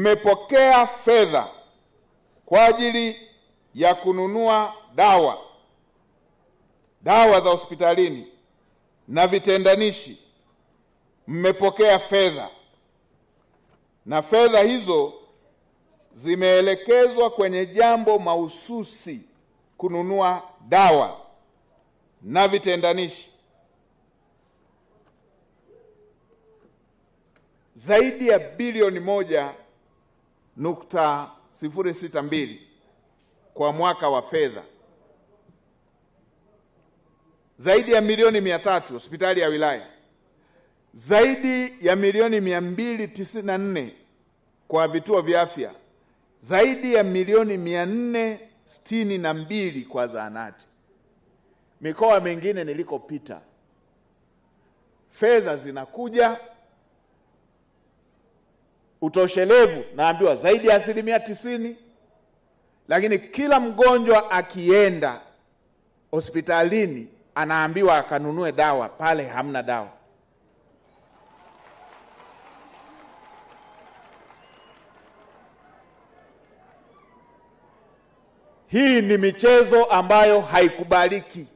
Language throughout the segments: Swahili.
mmepokea fedha kwa ajili ya kununua dawa za hospitalini na vitendanishi. Mmepokea fedha, na fedha hizo zimeelekezwa kwenye jambo mahususi: kununua dawa na vitendanishi. Zaidi ya bilioni 1.062 kwa mwaka wa fedha. Zaidi ya milioni 300 hospitali ya wilaya. Zaidi ya milioni 294 kwa vituo vya afya. Zaidi ya milioni 462 kwa zahanati. Mikoa mingine nilikopita, fedha zinakuja, utoshelevu naambiwa zaidi ya 90%, lakini kila mgonjwa akienda hospitalini anaambiwa akanunue dawa, pale hamna dawa. Hii ni michezo ambayo haikubaliki.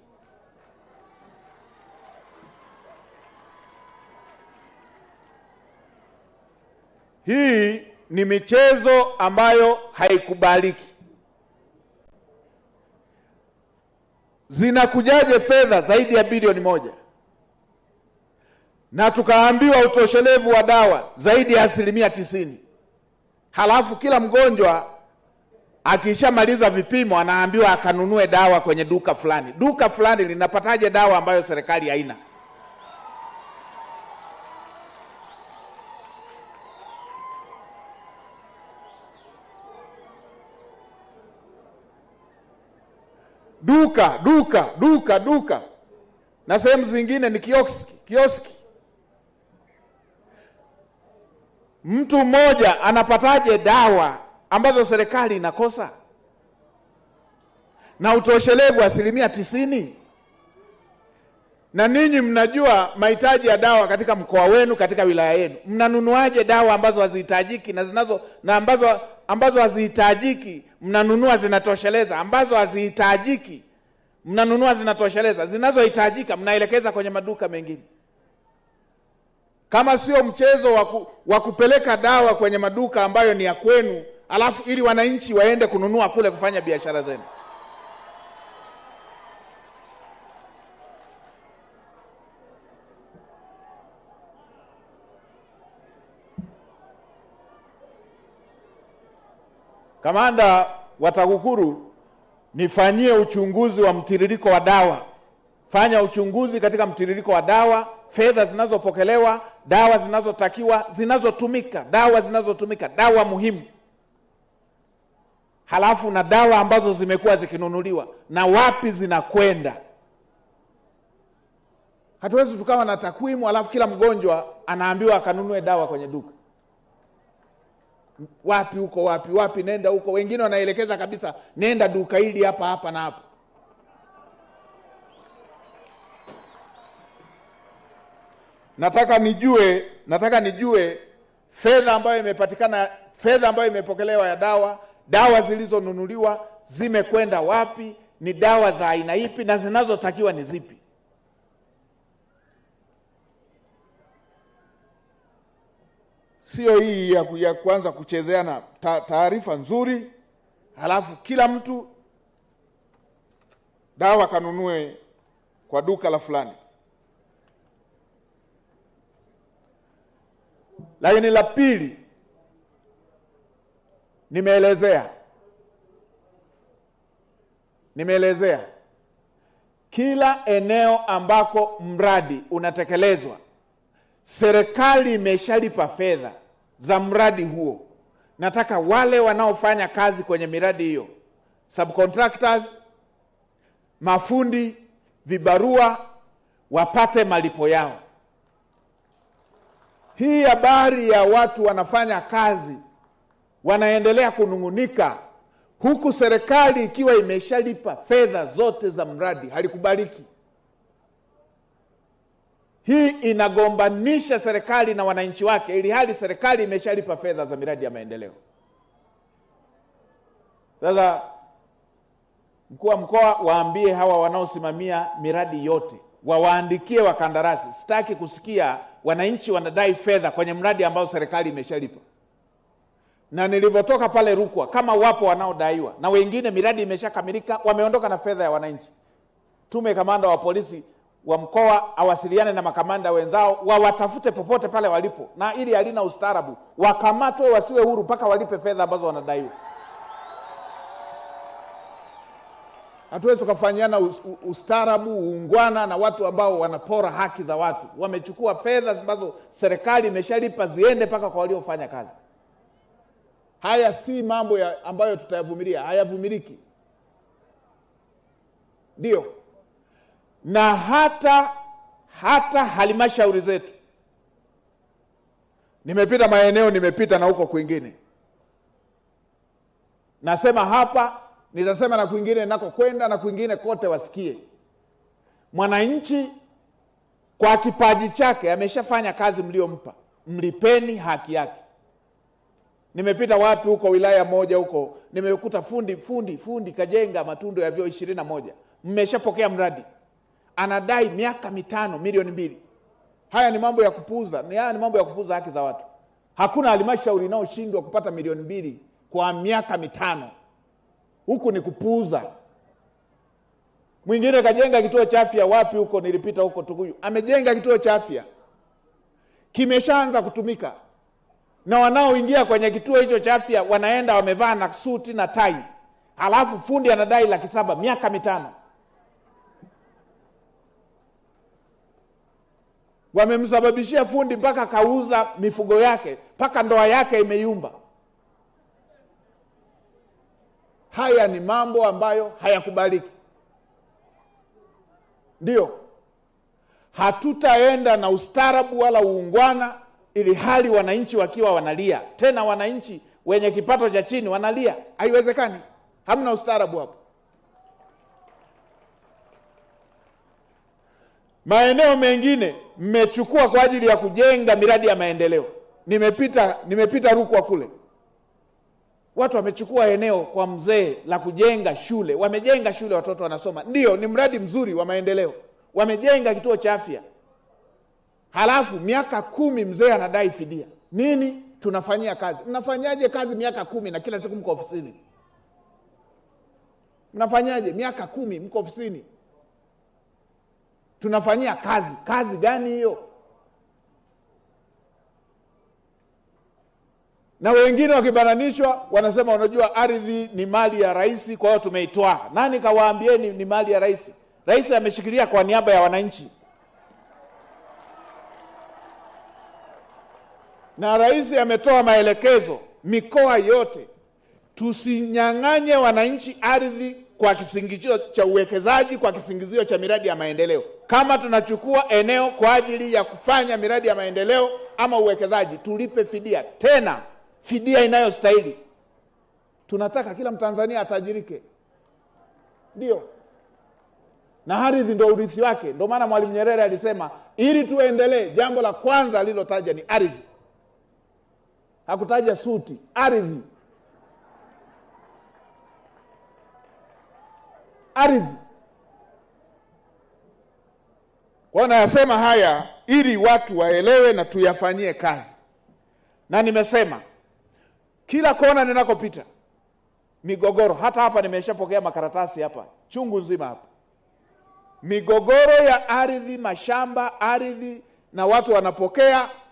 Hii ni michezo ambayo haikubaliki. Zinakujaje fedha zaidi ya bilioni 1? Na tukaambiwa utoshelevu wa dawa zaidi ya 90%. Halafu kila mgonjwa akishamaliza vipimo anaambiwa akanunue dawa kwenye duka fulani. Duka fulani linapataje dawa ambayo serikali haina? Duka na sehemu zingine ni kioski. Mtu mmoja anapataje dawa ambazo serikali inakosa? Na utoshelevu 90%. Na ninyi mnajua mahitaji ya dawa katika mkoa wenu, katika wilaya yenu. Mnanunuaje dawa ambazo hazihitajiki ambazo hazihitajiki mnanunua zinatosheleza, ambazo hazihitajiki mnanunua zinatosheleza, zinazohitajika mnaelekeza kwenye maduka mengine? Kama sio mchezo wa kupeleka dawa kwenye maduka ambayo ni ya kwenu, alafu ili wananchi waende kununua kule kufanya biashara zenu. Kamanda wa TAKUKURU, nifanyie uchunguzi wa mtiririko wa dawa. Fanya uchunguzi katika mtiririko wa dawa, fedha zinazopokelewa, dawa zinazotakiwa, zinazotumika, dawa muhimu. Halafu na dawa ambazo zimekuwa zikinunuliwa na wapi zinakwenda. Hatuwezi tukawa na takwimu alafu kila mgonjwa anaambiwa akanunue dawa kwenye duka. Wapi, nenda huko. Wengine wanaelekeza kabisa, nenda duka hili hapa na hapa. Nataka nijue fedha ambayo imepokelewa ya dawa zilizonunuliwa zimekwenda wapi, ni dawa za aina ipi, na zinazotakiwa ni zipi. Sio hii ya kuanza kuchezeana taarifa nzuri, halafu kila mtu dawa kanunue kwa duka la fulani. Lakini la pili, nimeelezea kila eneo ambako mradi unatekelezwa, serikali imeshalipa fedha za mradi huo. Nataka wale wanaofanya kazi kwenye miradi hiyo, subcontractors, mafundi, vibarua, wapate malipo yao. Hii habari ya watu wanafanya kazi wanaendelea kunungunika huku serikali ikiwa imeshalipa fedha zote za mradi, halikubaliki. Hii inagombanisha serikali na wananchi wake, ili hali serikali imeshalipa fedha za miradi ya maendeleo. Sasa mkuu wa mkoa waambie hawa wanaosimamia miradi yote wawaandikie wakandarasi. Sitaki kusikia wananchi wanadai fedha kwenye mradi ambao serikali imeshalipa. Na nilivyotoka pale Rukwa, kama wapo wanaodaiwa na wengine miradi imeshakamilika wameondoka na fedha ya wananchi, tume kamanda wa polisi wa mkoa awasiliane na makamanda wenzao, wawatafute popote pale walipo, na ili halina ustaarabu wakamatwe, wasiwe huru mpaka walipe fedha ambazo wanadaiwa. Hatuwezi tukafanyana ustaarabu, uungwana na watu ambao wanapora haki za watu. Wamechukua fedha ambazo serikali imeshalipa ziende mpaka kwa waliofanya kazi. Haya si mambo ambayo tutayavumilia, hayavumiliki. Ndio. Na hata halmashauri zetu, nimepita maeneo, nimepita na huko kwingine, nasema hapa, nitasema na kwingine nako kwenda, na kwingine kote wasikie. Mwananchi kwa kipaji chake ameshafanya kazi mliompa, mlipeni haki yake. Nimepita wapi huko, wilaya moja huko, nimekuta fundi kajenga matundu ya vyoo 21. Mmeshapokea mradi, anadai miaka 5 milioni 2. Haya ni mambo ya kupuuza, ni mambo ya kupuuza haki za watu. Hakuna halmashauri inayoshindwa kupata milioni 2 kwa miaka 5. Huku ni kupuuza. Mwingine kajenga kituo cha afya wapi huko, nilipita huko Tukuyu, amejenga kituo cha afya, kimeshaanza kutumika, na wanaoingia kwenye kituo hicho cha afya wanaenda wamevaa na suti na tai, halafu fundi anadai 700,000 miaka 5. Wamemsababishia fundi mpaka kauza mifugo yake, mpaka ndoa yake imeyumba. Haya ni mambo ambayo hayakubaliki. Ndio, hatutaenda na ustaarabu wala uungwana ili hali wananchi wakiwa wanalia, tena wananchi wenye kipato cha chini wanalia. Haiwezekani. Hamna ustaarabu hapo. Maeneo mengine mmechukua kwa ajili ya kujenga miradi ya maendeleo. Nimepita Rukwa kule, watu wamechukua eneo kwa mzee la kujenga shule. Wamejenga shule, watoto wanasoma. Ndio, ni mradi mzuri wa maendeleo. Wamejenga kituo cha afya, halafu miaka 10 mzee anadai fidia. Nini tunafanyia kazi? Mnafanyaje kazi miaka 10 na kila siku mko ofisini? Mnafanyaje miaka 10 mko ofisini? Tunafanyia kazi gani hiyo? Na wengine wakibananishwa wanasema, unajua ardhi ni mali ya rais, kwa hiyo tumeitoa. Nani kawaambieni ni mali ya rais? Rais ameshikilia kwa niaba ya wananchi, na rais ametoa maelekezo mikoa yote, tusinyang'anye wananchi ardhi kwa kisingizio cha uwekezaji, kwa kisingizio cha miradi ya maendeleo. Kama tunachukua eneo kwa ajili ya kufanya miradi ya maendeleo ama uwekezaji, tulipe fidia, tena fidia inayostahili. Tunataka kila Mtanzania atajirike. Ndio. Na ardhi ndio urithi wake. Ndio maana Mwalimu Nyerere alisema ili tuendelee, jambo la kwanza alilotaja ni ardhi. Hakutaja suti, ardhi. Ardhi. Kwa nayasema haya ili watu waelewe na tuyafanyie kazi. Na nimesema kila kona ninakopita migogoro, hata hapa nimeshapokea makaratasi hapa chungu nzima hapa, migogoro ya ardhi, mashamba, ardhi, na watu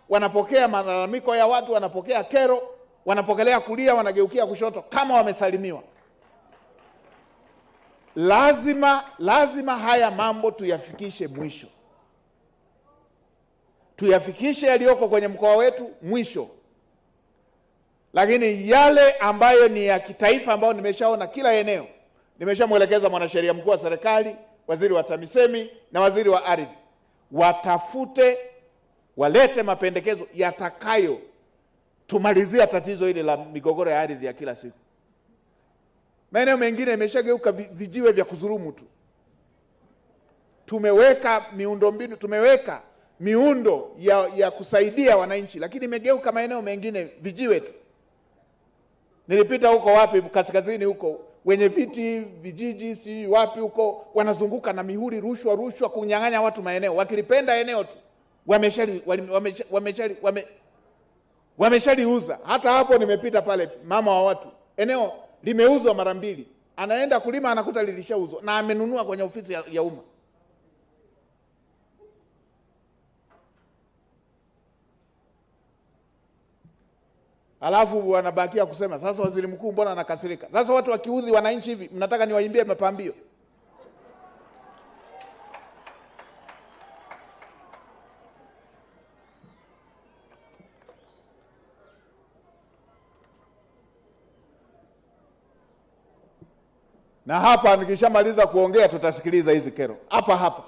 wanapokea malalamiko ya watu, wanapokea kero, wanapokelea kulia, wanageukia kushoto kama wamesalimiwa. Lazima haya mambo tuyafikishe mwisho. Tuyafikishe yaliyoko kwenye mkoa wetu mwisho. Lakini yale ambayo ni ya kitaifa, ambayo nimeshaona kila eneo, nimeshamwelekeza mwanasheria mkuu wa serikali, waziri wa TAMISEMI na waziri wa ardhi, watafute, walete mapendekezo yatakayo tumalizia tatizo hili la migogoro ya ardhi ya kila siku. Maeneo mengine imeshageuka vijiwe vya kuzurumu tu. Tumeweka miundombinu, tumeweka miundo ya kusaidia wananchi, lakini imegeuka maeneo mengine vijiwe tu. Nilipita huko wapi kaskazini huko, wenye viti vijiji si wapi huko, wanazunguka na mihuri, rushwa kunyang'anya watu maeneo, wakilipenda eneo tu wameshaliuza. Hata hapo nimepita pale, mama wa watu, eneo limeuzwa mara 2, anaenda kulima anakuta lilishauzwa na amenunua kwenye ofisi ya umma. Alafu wanabakia kusema sasa waziri mkuu mbona anakasirika? Sasa watu wakiudhi wananchi hivi, mnataka niwaimbie mapambio? Na hapa nikishamaliza kuongea tutasikiliza hizi kero hapa.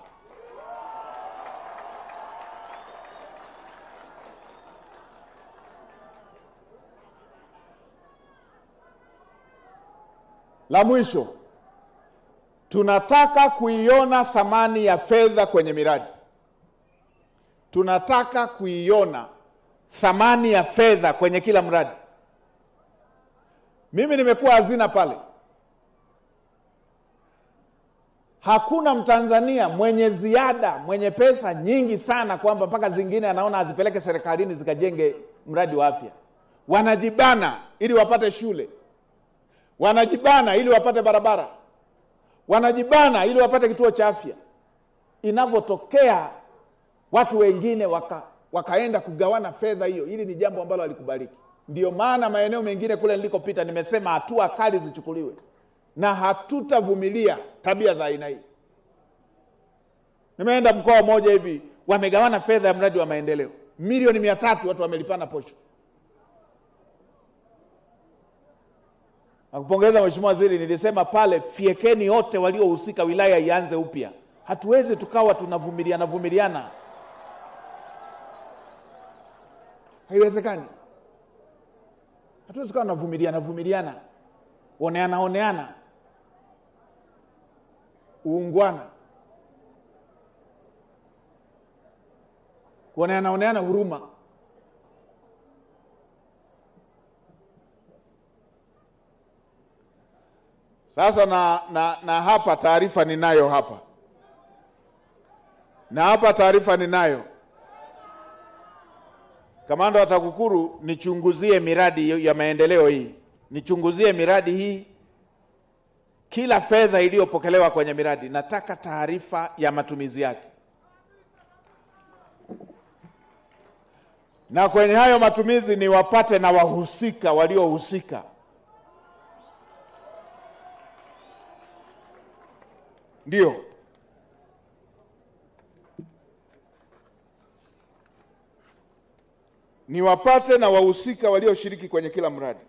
La mwisho, tunataka kuiona thamani ya fedha kwenye miradi. Tunataka kuiona thamani ya fedha kwenye kila mradi. Mimi nimekuwa hazina pale. Hakuna Mtanzania mwenye ziada, mwenye pesa nyingi sana kwamba mpaka zingine anaona azipeleke serikalini zikajenge mradi wa afya. Wanajibana ili wapate shule. Wanajibana ili wapate barabara. Wanajibana ili wapate kituo cha afya. Inavyotokea watu wengine wakaenda kugawana fedha hiyo, ili ni jambo ambalo halikubaliki. Ndio maana maeneo mengine kule nilikopita nimesema hatua kali zichukuliwe, na hatutavumilia tabia za aina hii. Nimeenda mkoa mmoja hivi, wamegawana fedha ya mradi wa maendeleo milioni 300, watu wamelipana posho. Nakupongeza Mheshimiwa Waziri, nilisema pale fiekeni wote waliohusika, wilaya ianze upya. Hatuwezi tukawa tunavumiliana. Haiwezekani. Hatuwezi tukawa tunavumiliana. Oneana. Uungwana. Kuoneana huruma. Sasa na hapa taarifa ninayo hapa. Kamanda wa TAKUKURU, nichunguzie miradi ya maendeleo hii. Nichunguzie miradi hii. Kila fedha iliyopokelewa kwenye miradi, nataka taarifa ya matumizi yake. Na kwenye hayo matumizi ni wapate na wahusika waliohusika. Ndio. Ni wapate na wahusika walioshiriki kwenye kila mradi.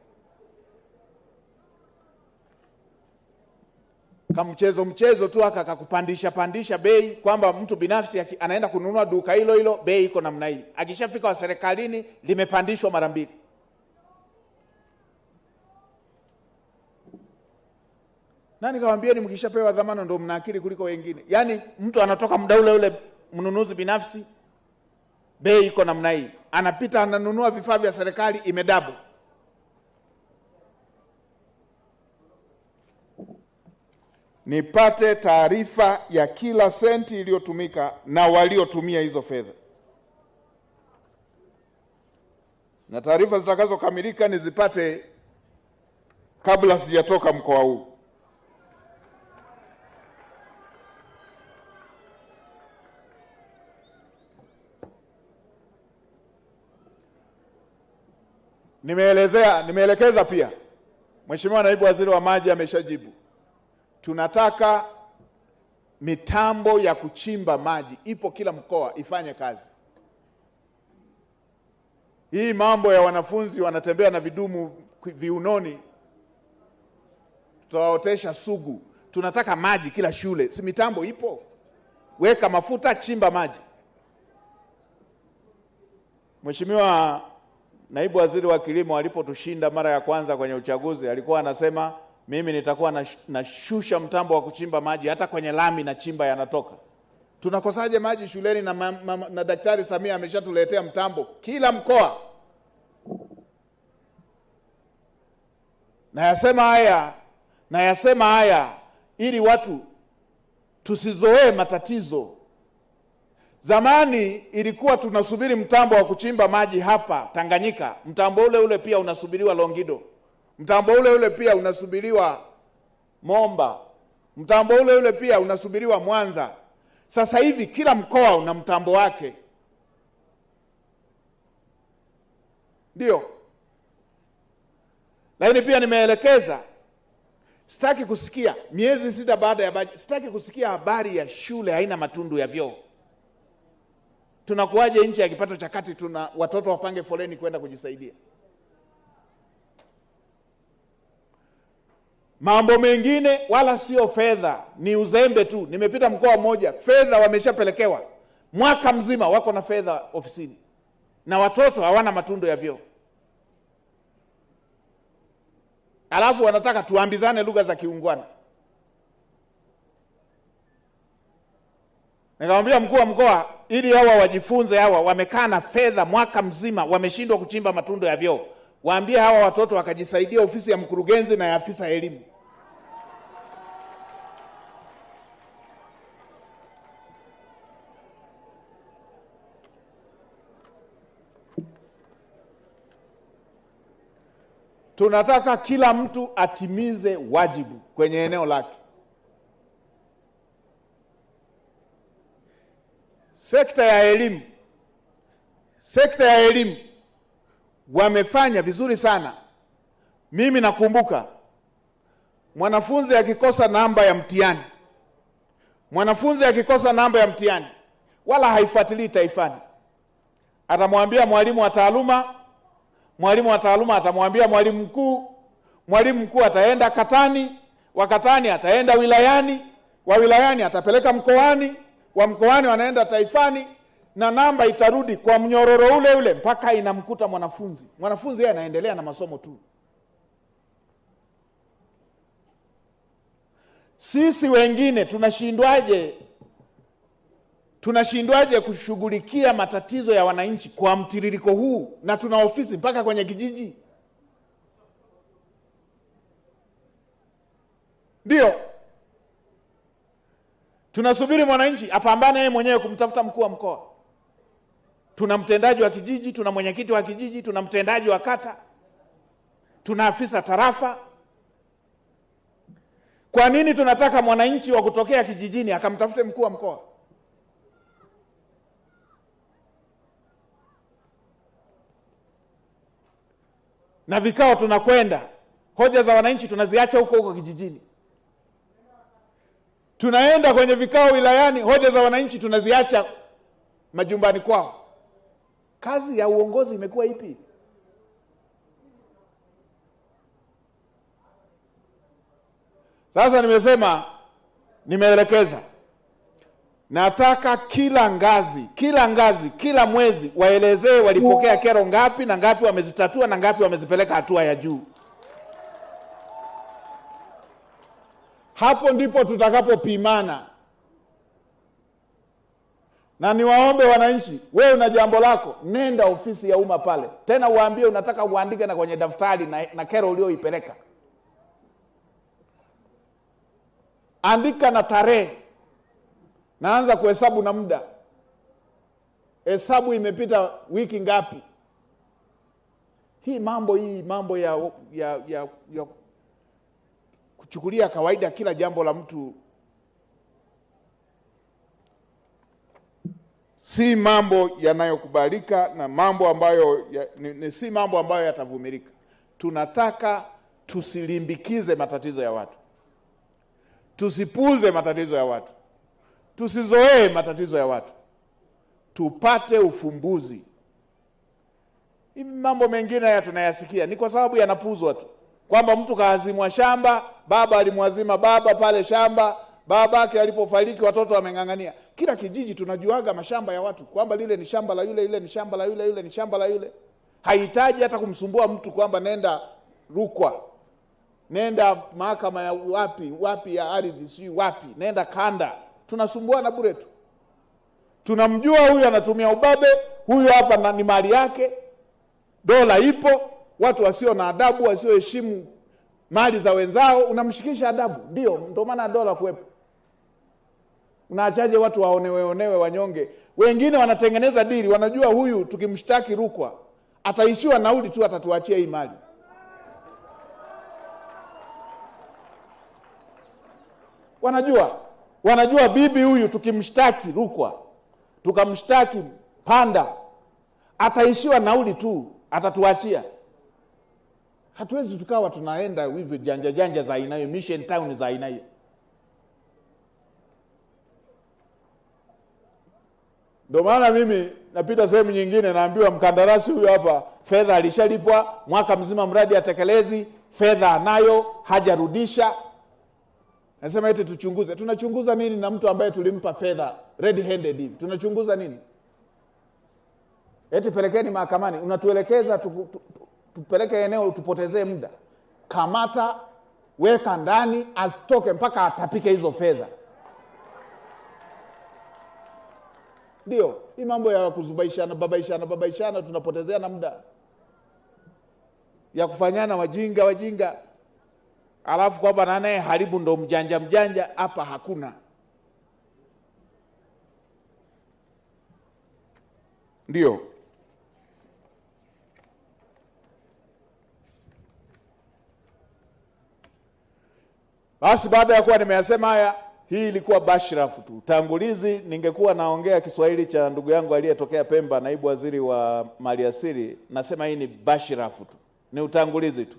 Kama mchezo tu akakupandisha bei, kwamba mtu binafsi anaenda kununua duka hilo bei iko namna hii. Akishafika wa serikalini limepandishwa mara 2. Nani kawaambieni mkishapewa dhamana ndio mna akili kuliko wengine? Yaani mtu anatoka muda ule mnunuzi binafsi, bei iko namna hii. Anapita ananunua vifaa vya serikali imedouble. Nipate taarifa ya kila senti iliyotumika na waliotumia hizo fedha. Na taarifa zitakazokamilika nizipate kabla sijatoka mkoa huu. Nimeelekeza pia. Mheshimiwa Naibu Waziri wa Maji ameshajibu. Tunataka mitambo ya kuchimba maji ipo kila mkoa ifanye kazi. Hii mambo ya wanafunzi wanatembea na vidumu viunoni, tutawaotesha sugu. Tunataka maji kila shule. Si mitambo ipo? Weka mafuta, chimba maji. Mheshimiwa Naibu Waziri wa Kilimo alipotushinda mara ya kwanza kwenye uchaguzi, alikuwa anasema mimi nitakuwa nashusha mtambo wa kuchimba maji hata kwenye lami na chimba yanatoka. Tunakosaje maji shuleni na Daktari Samia ameshatuletea mtambo kila mkoa? Nayasema haya ili watu tusizoee matatizo. Zamani ilikuwa tunasubiri mtambo wa kuchimba maji hapa Tanganyika, mtambo ule pia unasubiriwa Longido, mtambo ule pia unasubiriwa Momba, mtambo ule pia unasubiriwa Mwanza. Sasa hivi kila mkoa una mtambo wake. Ndio. Lakini pia nimeelekeza, sitaki kusikia miezi 6 baada ya bajeti, sitaki kusikia habari ya shule haina matundu ya vyoo. Tunakuaje nchi ya kipato cha kati tuna watoto wapange foleni kwenda kujisaidia? Mambo mengine wala sio fedha, ni uzembe tu. Nimepita mkoa mmoja, fedha wameshapelekewa. Mwaka mzima wako na fedha ofisini na watoto hawana matundu ya vyoo. Alafu wanataka tuambizane lugha za kiungwana. Nikamwambia mkuu wa mkoa, ili hawa wajifunze, hawa wamekaa na fedha mwaka mzima wameshindwa kuchimba matundu ya vyoo, waambie hawa watoto wakajisaidia ofisi ya mkurugenzi na ya afisa elimu. Tunataka kila mtu atimize wajibu kwenye eneo lake. Sekta ya elimu wamefanya vizuri sana. Mimi nakumbuka mwanafunzi akikosa namba ya mtihani, wala haifuatilii taifani, atamwambia mwalimu wa taaluma, mwalimu wa taaluma atamwambia mwalimu mkuu ataenda katani, wa katani ataenda wilayani, wa wilayani atapeleka mkoani, wa mkoani wanaenda taifani, na namba itarudi kwa mnyororo ule mpaka inamkuta mwanafunzi. Mwanafunzi yeye anaendelea na masomo tu. Sisi wengine tunashindwaje kushughulikia matatizo ya wananchi kwa mtiririko huu, na tuna ofisi mpaka kwenye kijiji? Ndio. Tunasubiri mwananchi apambane yeye mwenyewe kumtafuta mkuu wa mkoa. Tuna mtendaji wa kijiji, tuna mwenyekiti wa kijiji, tuna mtendaji wa kata, tuna afisa tarafa. Kwa nini tunataka mwananchi wa kutokea kijijini akamtafute mkuu wa mkoa? Na vikao tunakwenda, hoja za wananchi tunaziacha huko kijijini. Tunaenda kwenye vikao wilayani, hoja za wananchi tunaziacha majumbani kwao. Kazi ya uongozi imekuwa ipi? Sasa nimeelekeza, nataka kila ngazi, kila mwezi waelezee walipokea kero ngapi na ngapi wamezitatua na ngapi wamezipeleka hatua ya juu. Hapo ndipo tutakapopimana. Na niwaombe wananchi, wewe una jambo lako, nenda ofisi ya umma pale. Tena uambie unataka uandike na kwenye daftari na kero ulioipeleka. Andika na tarehe. Naanza kuhesabu na muda. Hesabu imepita wiki ngapi? Hii mambo ya kuchukulia kawaida kila jambo la mtu si mambo yanayokubalika, na mambo ambayo si mambo ambayo yatavumilika. Tunataka tusilimbikize matatizo ya watu. Tusipuuze matatizo ya watu. Tusizoee matatizo ya watu. Tupate ufumbuzi. Hivi mambo mengine ya tunayasikia ni kwa sababu yanapuuzwa tu. Kwamba mtu kaazimwa shamba, baba alimwazima baba pale shamba, babake alipofariki watoto wameng'ang'ania. Kila kijiji tunajuaga mashamba ya watu, kwamba lile ni shamba la yule, ile ni shamba la yule, ile ni shamba la yule. Haihitaji hata kumsumbua mtu kwamba nenda Rukwa, nenda mahakama ya wapi ya ardhi, sijui wapi, nenda kanda. Tunasumbua na bure tu. tunamjua huyu anatumia ubabe, huyu hapa ni mali yake, dola ipo, watu wasio na adabu, wasioheshimu mali za wenzao, unamshikisha adabu. Ndio maana dola kuwepo. Unaachaje watu waonewe wanyonge? Wengine wanatengeneza dili, wanajua huyu tukimshtaki Rukwa ataishiwa nauli tu, atatuachia hii mali. Wanajua bibi huyu tukimshtaki Rukwa, tukamshtaki Panda, ataishiwa nauli tu, atatuachia. Hatuwezi tukawa tunaenda hivyo janja za aina hiyo, mission town za aina hiyo. Ndio maana mimi napita sehemu nyingine naambiwa mkandarasi huyu hapa fedha alishalipwa mwaka mzima, mradi atekelezi, fedha anayo, hajarudisha. Nasema eti tuchunguze. Tunachunguza nini na mtu ambaye tulimpa fedha red handed hivi? Tunachunguza nini? Eti pelekeni mahakamani. Unatuelekeza tupeleke eneo tupotezee muda. Kamata, weka ndani, asitoke mpaka atapike hizo fedha. Ndio, hii mambo ya kuzubaishana, babaishana, tunapotezea na muda. Ya kufanyana wajinga. Alafu kwamba nanaye haribu ndo mjanja, hapa hakuna. Ndio. Basi baada ya kuwa nimeyasema haya, hii ilikuwa bashirafu tu. Tangulizi, ningekuwa naongea Kiswahili cha ndugu yangu aliyetokea Pemba, naibu waziri wa maliasili, nasema hii ni bashirafu tu. Ni utangulizi tu.